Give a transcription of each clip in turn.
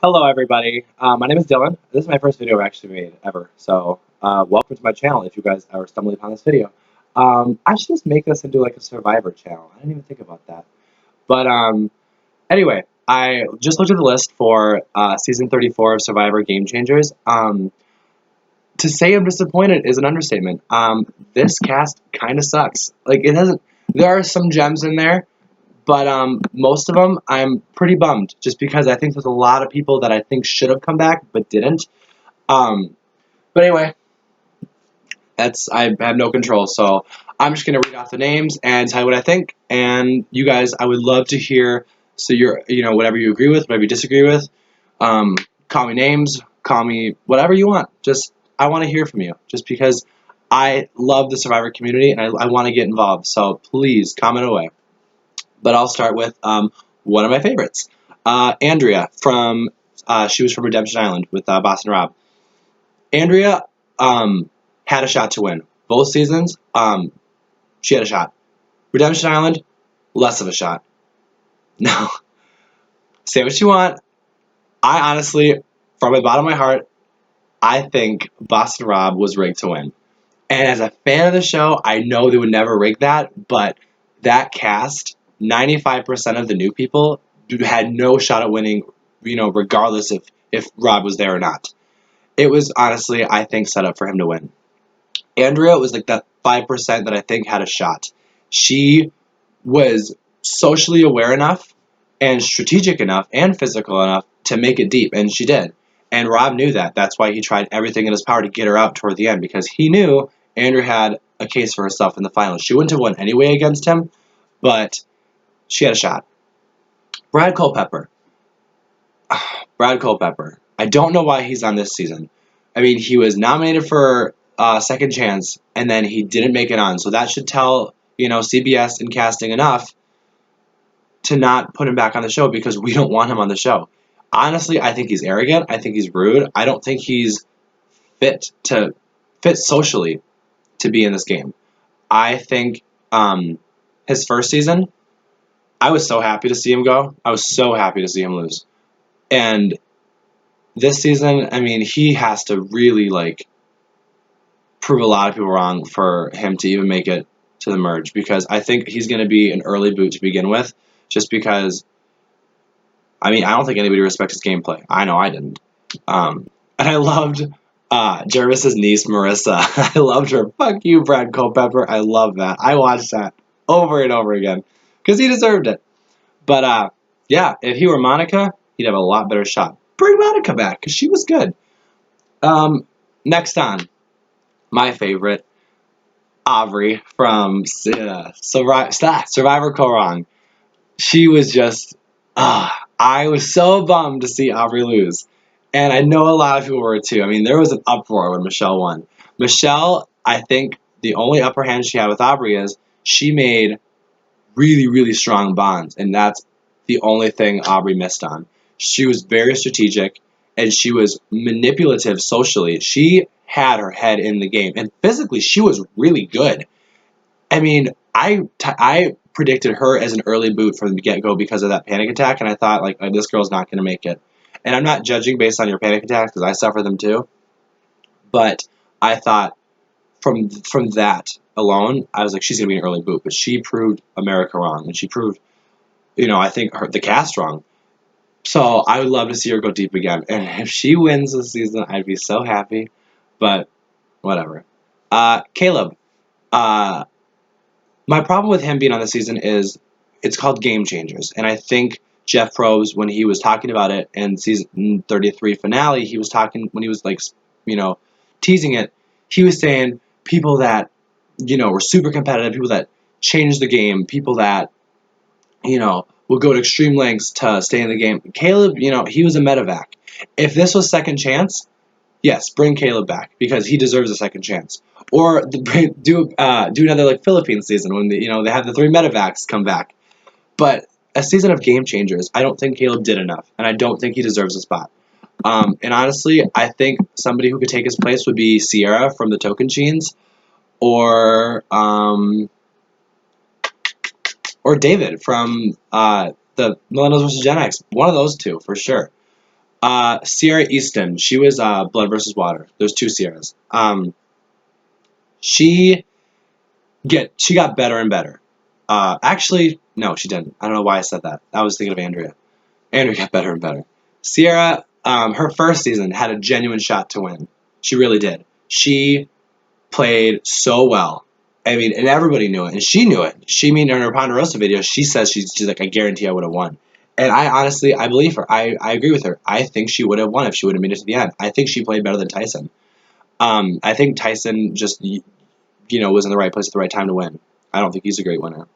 Hello, everybody. My name is Dylan. This is my first video I've actually made ever. So, welcome to my channel if you guys are stumbling upon this video. I should just make this into like a Survivor channel. I didn't even think about that. But, anyway, I just looked at the list for season 34 of Survivor Game Changers. To say I'm disappointed is an understatement. This cast kind of sucks. Like, it doesn't, there are some gems in there, but most of them, I'm pretty bummed, just because I think there's a lot of people that I think should have come back but didn't. Um, but anyway, I have no control, so I'm just gonna read off the names and tell you what I think. And you guys, I would love to hear. So whatever you agree with, whatever you disagree with. Um, Call me names, call me whatever you want. Just I want to hear from you, just because I love the Survivor community and I want to get involved. So please comment away. But I'll start with one of my favorites, Andrea from. She was from Redemption Island with Boston Rob. Andrea had a shot to win both seasons. She had a shot. Redemption Island, less of a shot. No, say what you want. I honestly, from the bottom of my heart, I think Boston Rob was rigged to win. And as a fan of the show, I know they would never rig that, but that cast, 95% of the new people had no shot at winning, regardless if Rob was there or not. It was honestly, I think, set up for him to win. Andrea was like that 5% that I think had a shot. She was socially aware enough and strategic enough and physical enough to make it deep, and she did. And Rob knew that. That's why he tried everything in his power to get her out toward the end, because he knew Andrea had a case for herself in the finals. She wouldn't have won anyway against him, but she had a shot. Brad Culpepper. Brad Culpepper. I don't know why he's on this season. I mean, he was nominated for Second Chance, and then he didn't make it on. So that should tell, CBS and casting enough to not put him back on the show, because we don't want him on the show. Honestly, I think he's arrogant. I think he's rude. I don't think he's fit socially to be in this game. I think his first season, I was so happy to see him go. I was so happy to see him lose. And this season, I mean, he has to really prove a lot of people wrong for him to even make it to the merge, because I think he's going to be an early boot to begin with, just because, I mean, I don't think anybody respects his gameplay. I know I didn't. And I loved Jervis's niece, Marissa. I loved her. Fuck you, Brad Culpepper. I love that. I watched that over and over again because he deserved it. But yeah, if he were Monica, he'd have a lot better shot. Bring Monica back, because she was good. Next on, my favorite, Aubrey from Survivor Korong. She was just, I was so bummed to see Aubrey lose. And I know a lot of people were too. I mean, there was an uproar when Michelle won. Michelle, I think the only upper hand she had with Aubrey is she made really, really strong bonds. And that's the only thing Aubrey missed on. She was very strategic, and she was manipulative socially. She had her head in the game. And physically, she was really good. I mean, I predicted her as an early boot from the get-go because of that panic attack, and I thought, this girl's not going to make it. And I'm not judging based on your panic attacks, because I suffer them too. But I thought from that alone, I was like, she's going to be an early boot. But she proved America wrong, and she proved, I think the cast wrong. So I would love to see her go deep again. And if she wins this season, I'd be so happy. But whatever. Caleb. My problem with him being on the season is it's called Game Changers. And I think Jeff Probst, when he was talking about it in season 33 finale, he was talking, when he was teasing it, he was saying people that, were super competitive, people that changed the game, people that, will go to extreme lengths to stay in the game. Caleb, he was a medevac. If this was Second Chance, yes, bring Caleb back, because he deserves a second chance. Or do another Philippines season when they have the three medevacs come back. But a season of Game Changers, I don't think Caleb did enough, and I don't think he deserves a spot. And honestly, I think somebody who could take his place would be Sierra from the Tocantins, or David from the Millennials vs. Gen X. One of those two for sure. Sierra Easton. She was Blood versus Water. There's two Sierras. She she got better and better. Actually, no, she didn't. I don't know why I said that. I was thinking of Andrea. Andrea got better and better. Sierra, her first season had a genuine shot to win. She really did. She played so well. I mean, and everybody knew it, and she knew it. She, in her Ponderosa video, she says she's like, I guarantee I would have won. And I honestly, I believe her. I agree with her. I think she would have won if she would have made it to the end. I think she played better than Tyson. I think Tyson just, was in the right place at the right time to win. I don't think he's a great winner.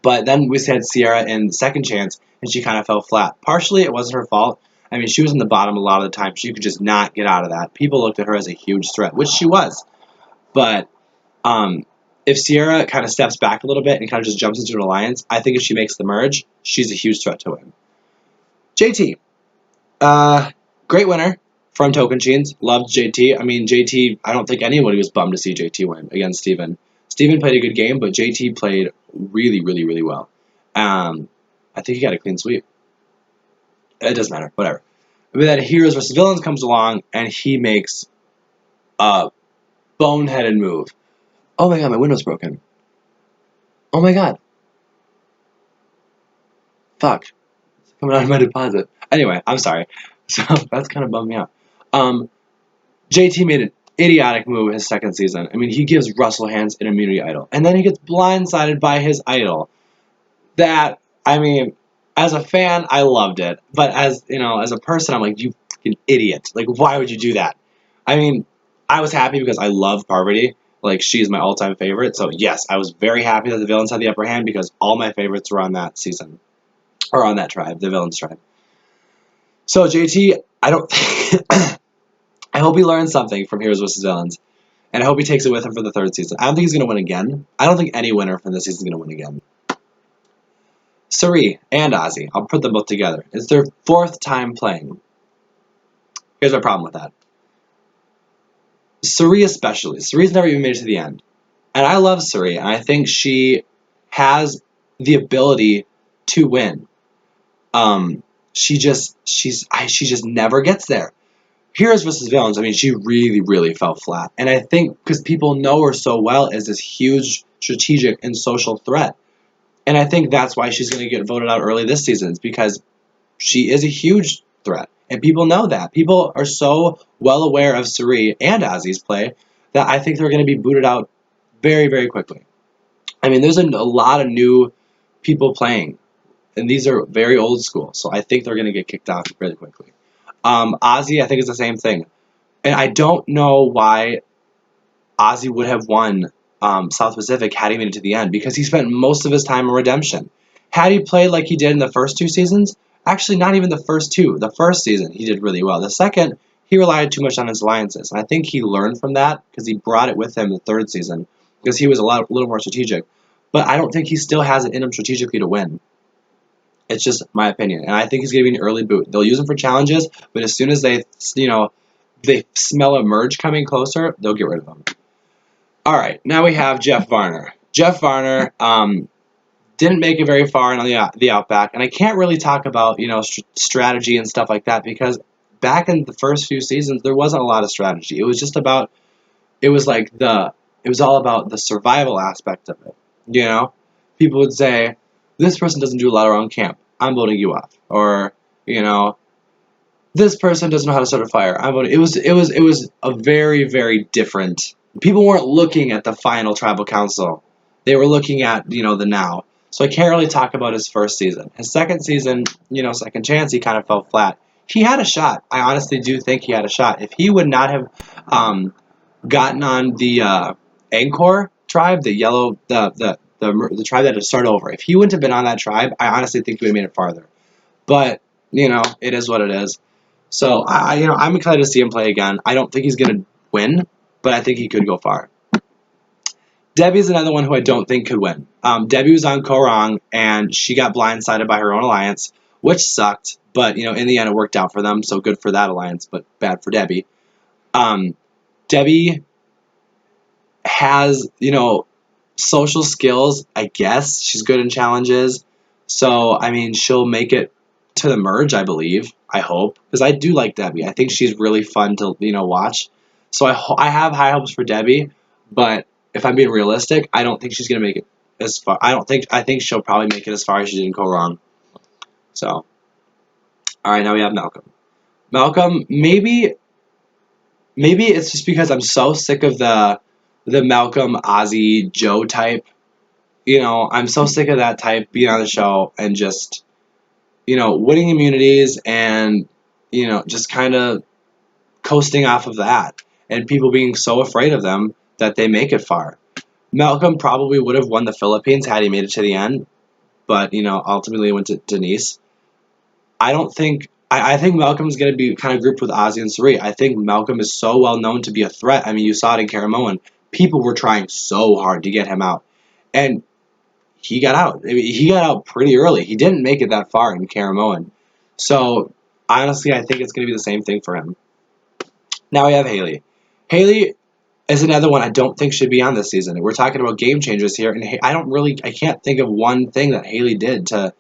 But then we had Sierra in second chance, and she kind of fell flat. Partially, it wasn't her fault. I mean, she was in the bottom a lot of the time. She could just not get out of that. People looked at her as a huge threat, which she was. But if Sierra kind of steps back a little bit and kind of just jumps into an alliance, I think if she makes the merge, she's a huge threat to win. JT. Great winner from Tocantins. Loved JT. I mean, JT, I don't think anybody was bummed to see JT win against Steven. Steven played a good game, but JT played really, really, really well. I think he got a clean sweep. It doesn't matter. Whatever. But then Heroes versus Villains comes along, and he makes a boneheaded move. Oh my god, my window's broken. Oh my god. Fuck. It's coming out of my deposit. Anyway, I'm sorry. So that's kind of bummed me out. JT made an idiotic move his second season. I mean, he gives Russell Hands an immunity idol. And then he gets blindsided by his idol. That, I mean, as a fan, I loved it. But as a person, I'm like, you fucking idiot. Like, why would you do that? I mean, I was happy because I love Parvati. Like, she's my all-time favorite. So, yes, I was very happy that the villains had the upper hand because all my favorites were on that season. Or on that tribe, the villains tribe. So, JT, I don't... I hope he learns something from Heroes vs. Villains. And I hope he takes it with him for the third season. I don't think he's going to win again. I don't think any winner from this season is going to win again. Suri and Ozzy. I'll put them both together. It's their fourth time playing. Here's my problem with that. Suri especially. Suri's never even made it to the end. And I love Suri. And I think she has the ability to win. She just never gets there. Heroes vs. Villains, I mean, she really, really fell flat. And I think because people know her so well as this huge strategic and social threat. And I think that's why she's going to get voted out early this season. It's because she is a huge threat. And people know that. People are so well aware of Suri and Ozzy's play that I think they're going to be booted out very, very quickly. I mean, there's a lot of new people playing. And these are very old school. So I think they're going to get kicked out really quickly. Ozzy, I think, is the same thing. And I don't know why Ozzy would have won South Pacific had he made it to the end, because he spent most of his time in Redemption. Had he played like he did in the first two seasons, actually not even the first two. The first season, he did really well. The second, he relied too much on his alliances. And I think he learned from that because he brought it with him the third season because he was a little more strategic. But I don't think he still has it in him strategically to win. It's just my opinion. And I think he's going to be an early boot. They'll use him for challenges, but as soon as they smell a merge coming closer, they'll get rid of him. All right, now we have Jeff Varner. Jeff Varner didn't make it very far on the Outback, and I can't really talk about strategy and stuff like that because back in the first few seasons there wasn't a lot of strategy. It was just about it was all about the survival aspect of it. People would say, this person doesn't do a lot around camp, I'm voting you off. Or, this person doesn't know how to start a fire, I'm voting. It was a very, very different. People weren't looking at the final tribal council. They were looking at, the now. So I can't really talk about his first season. His second season, second chance, he kind of fell flat. He had a shot. I honestly do think he had a shot. If he would not have gotten on the Angkor tribe, the yellow, the tribe that had to start over. If he wouldn't have been on that tribe, I honestly think he would have made it farther. But, it is what it is. So, I'm excited to see him play again. I don't think he's going to win, but I think he could go far. Debbie's another one who I don't think could win. Debbie was on Korong, and she got blindsided by her own alliance, which sucked. But, in the end, it worked out for them, so good for that alliance, but bad for Debbie. Debbie has, social skills, I guess. She's good in challenges. So, I mean, she'll make it to the merge, I believe. I hope, because I do like Debbie. I think she's really fun to watch. So I have high hopes for Debbie, but if I'm being realistic, I don't think she's gonna make it as far. I think she'll probably make it as far as she didn't go wrong. So, all right, now we have Malcolm. Malcolm, maybe it's just because I'm so sick of the Malcolm, Ozzy, Joe type. I'm so sick of that type being on the show and just winning immunities and just kind of coasting off of that, and people being so afraid of them that they make it far. Malcolm probably would have won the Philippines had he made it to the end, but ultimately it went to Denise. I don't think. I think Malcolm's going to be kind of grouped with Ozzy and Sari. I think Malcolm is so well known to be a threat. I mean, you saw it in Caramoan. People were trying so hard to get him out, and he got out. I mean, he got out pretty early. He didn't make it that far in Caramoan. So honestly, I think it's going to be the same thing for him. Now we have Haley. Haley is another one I don't think should be on this season. We're talking about game changers here, and I can't think of one thing that Haley did to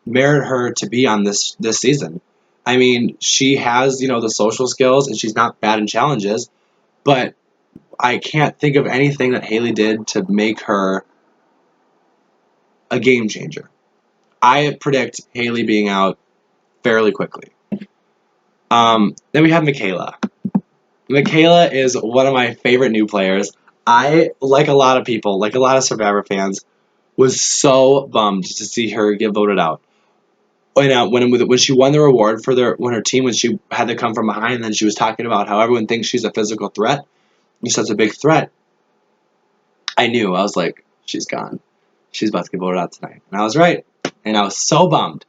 merit her to be on this season. I mean, she has the social skills, and she's not bad in challenges, but I can't think of anything that Haley did to make her a game changer. I predict Haley being out fairly quickly. Then we have Michaela. Michaela is one of my favorite new players. I, like a lot of people, like a lot of Survivor fans, was so bummed to see her get voted out. When she won the reward for when her team, when she had to come from behind, and then she was talking about how everyone thinks she's a physical threat, she's such a big threat. I knew. I was like, she's gone. She's about to get voted out tonight. And I was right. And I was so bummed.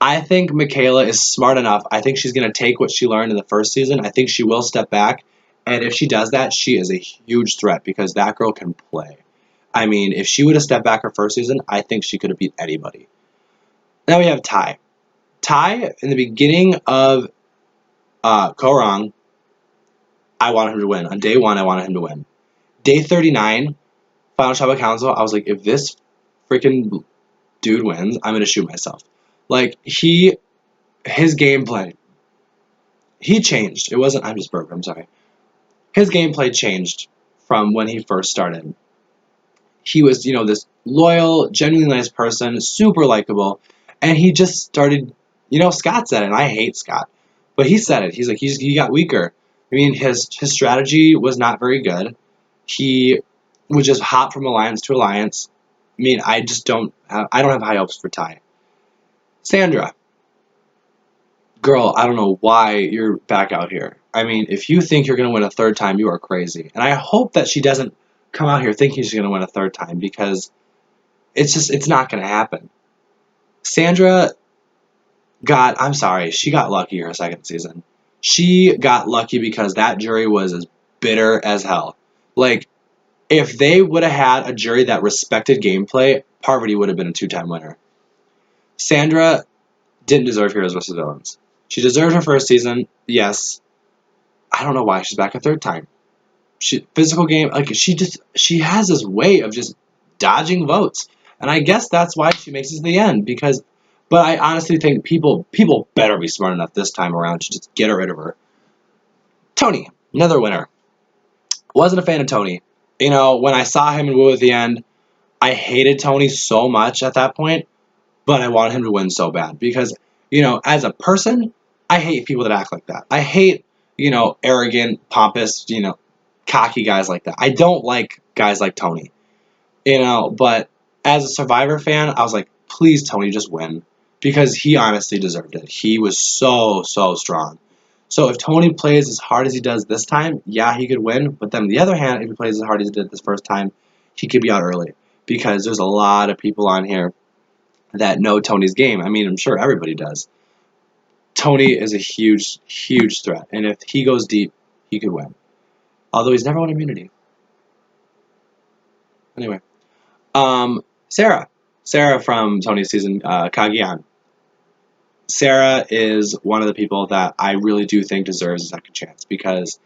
I think Michaela is smart enough. I think she's going to take what she learned in the first season. I think she will step back. And if she does that, she is a huge threat because that girl can play. I mean, if she would have stepped back her first season, I think she could have beat anybody. Now we have Ty. Ty, in the beginning of Korong, I wanted him to win. On day 1, I wanted him to win. Day 39, Final Tribal Council, I was like, if this freaking dude wins, I'm going to shoot myself. Like, his gameplay, he changed. It wasn't, I'm just burping, I'm sorry. His gameplay changed from when he first started. He was, this loyal, genuinely nice person, super likable, and he just started, Scott said it, and I hate Scott, but he said it. He's like, he got weaker. I mean, his strategy was not very good. He would just hop from alliance to alliance. I mean, I don't have high hopes for Ty. Sandra. Girl, I don't know why you're back out here. I mean, if you think you're going to win a third time, you are crazy. And I hope that she doesn't come out here thinking she's going to win a third time because it's not going to happen. Sandra I'm sorry, she got lucky her second season. She got lucky because that jury was as bitter as hell. Like, if they would have had a jury that respected gameplay, Parvati would have been a 2-time winner. Sandra didn't deserve Heroes vs. Villains. She deserved her first season, yes. I don't know why she's back a third time. Physical game, like she has this way of just dodging votes, and I guess that's why she makes it to the end. But I honestly think people better be smart enough this time around to just get rid of her. Tony, another winner. Wasn't a fan of Tony. When I saw him in Woo at the end, I hated Tony so much at that point, but I wanted him to win so bad because, as a person, I hate people that act like that. I hate, arrogant, pompous, cocky guys like that. I don't like guys like Tony, but as a Survivor fan, I was like, please, Tony, just win because he honestly deserved it. He was so, so strong. So if Tony plays as hard as he does this time, yeah, he could win. But then on the other hand, if he plays as hard as he did this first time, he could be out early because there's a lot of people on here that know Tony's game. I mean, I'm sure everybody does. Tony is a huge, huge threat. And if he goes deep, he could win. Although he's never won immunity. Anyway. Sarah. Sarah from Tony's season, Kagian. Sarah is one of the people that I really do think deserves a second chance because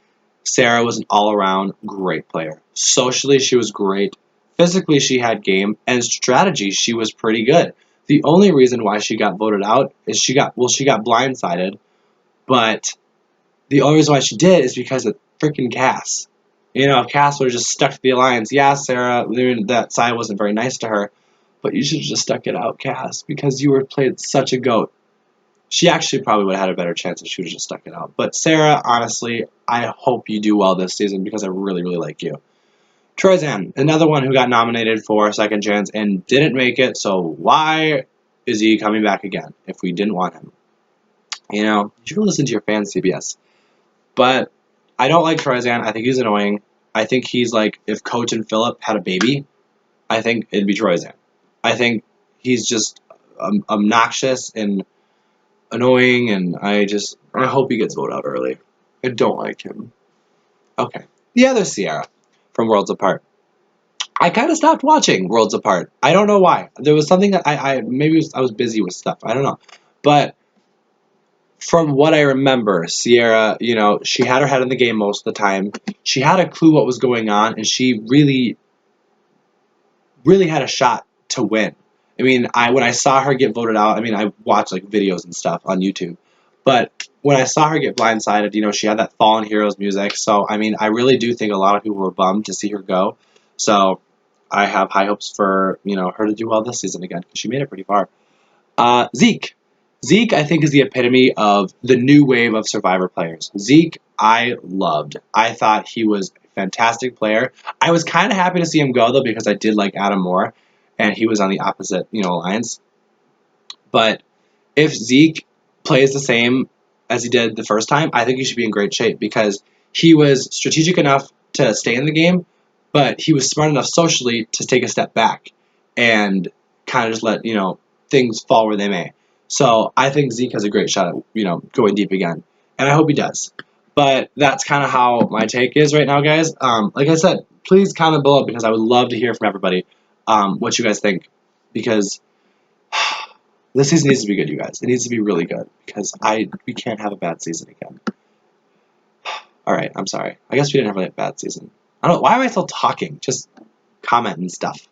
Sarah was an all-around great player. Socially, she was great. Physically, she had game. And strategy, she was pretty good. The only reason why she got voted out is she got blindsided, but the only reason why she did is because of freaking Cass. You know, if Cass would have just stuck to the alliance, yeah, Sarah, that side wasn't very nice to her, but you should have just stuck it out, Cass, because you were played such a goat. She actually probably would have had a better chance if she would have just stuck it out. But Sarah, honestly, I hope you do well this season because I really, really like you. Troyzan, another one who got nominated for a second chance and didn't make it, so why is he coming back again if we didn't want him? You know, you should listen to your fans, CBS. But I don't like Troyzan. I think he's annoying. I think he's like, if Coach and Phillip had a baby, I think it'd be Troyzan. I think he's just obnoxious and annoying, and I hope he gets voted out early. I don't like him. Okay. The other Sierra from Worlds Apart. I kind of stopped watching Worlds Apart. I don't know why. There was something that I was busy with stuff. I don't know. But from what I remember, Sierra, you know, she had her head in the game most of the time. She had a clue what was going on, and she really, really had a shot to win. I mean, when I saw her get voted out, I mean, I watched like videos and stuff on YouTube, but when I saw her get blindsided, you know, she had that Fallen Heroes music. So, I mean, I really do think a lot of people were bummed to see her go. So, I have high hopes for, you know, her to do well this season again because she made it pretty far. Zeke. Zeke, I think, is the epitome of the new wave of Survivor players. Zeke, I loved. I thought he was a fantastic player. I was kind of happy to see him go, though, because I did like Adam Moore, and he was on the opposite, you know, alliance. But if Zeke plays the same as he did the first time, I think he should be in great shape because he was strategic enough to stay in the game, but he was smart enough socially to take a step back and kind of just let, you know, things fall where they may. So I think Zeke has a great shot at, you know, going deep again. And I hope he does. But that's kind of how my take is right now, guys. Like I said, please comment below because I would love to hear from everybody what you guys think. Because this season needs to be good, you guys. It needs to be really good because we can't have a bad season again. All right, I'm sorry. I guess we didn't have a bad season. I don't know. Why am I still talking? Just comment and stuff.